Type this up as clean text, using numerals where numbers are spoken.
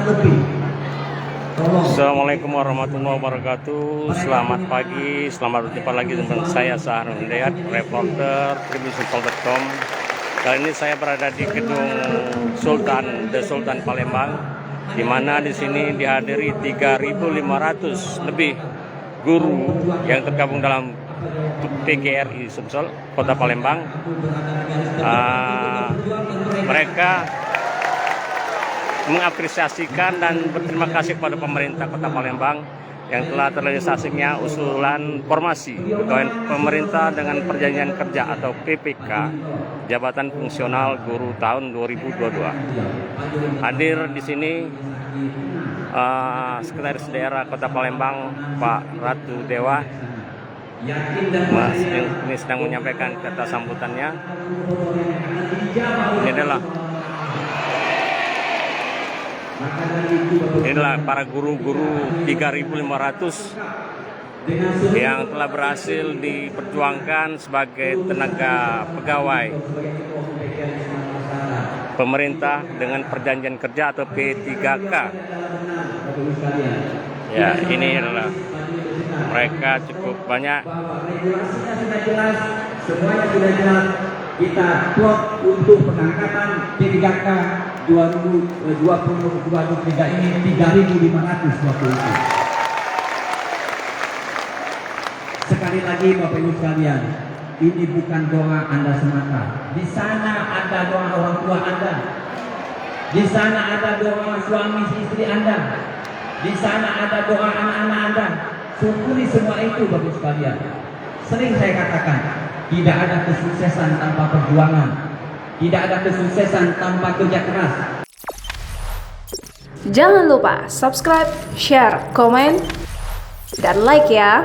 lebih. Assalamualaikum warahmatullahi wabarakatuh. Selamat pagi, selamat berjumpa lagi dengan saya Saharun Hidayat, reporter tribunsulpol.com. Kali ini saya berada di gedung Sultan The Sultan Palembang, di mana di sini dihadiri 3.500 lebih guru yang tergabung dalam PGRI Sumsel Kota Palembang. Mereka mengapresiasikan dan berterima kasih kepada pemerintah Kota Palembang yang telah terrealisasinya usulan formasi pegawai pemerintah dengan perjanjian kerja atau PPK Jabatan Fungsional Guru tahun 2022. Hadir di sini Sekretaris Daerah Kota Palembang Pak Ratu Dewa. Ini sedang menyampaikan kata sambutannya. Inilah para guru-guru 3.500 yang telah berhasil diperjuangkan sebagai tenaga pegawai pemerintah dengan perjanjian kerja atau P3K. Ya, ini adalah mereka cukup banyak. Regulasinya sudah jelas, semuanya sudah jelas. Kita plot untuk pengangkatan P3K 2023 ini 3.500 waktu itu. Sekali lagi Bapak Ibu sekalian, ini bukan doa Anda semata. Di sana ada doa orang tua Anda. Di sana ada doa suami istri Anda. Di sana ada doa anak-anak Anda. Syukuri semua itu Bapak Ibu sekalian. Sering saya katakan, tidak ada kesuksesan tanpa perjuangan. Tidak ada kesuksesan tanpa kerja keras. Jangan lupa subscribe, share, komen, dan like ya.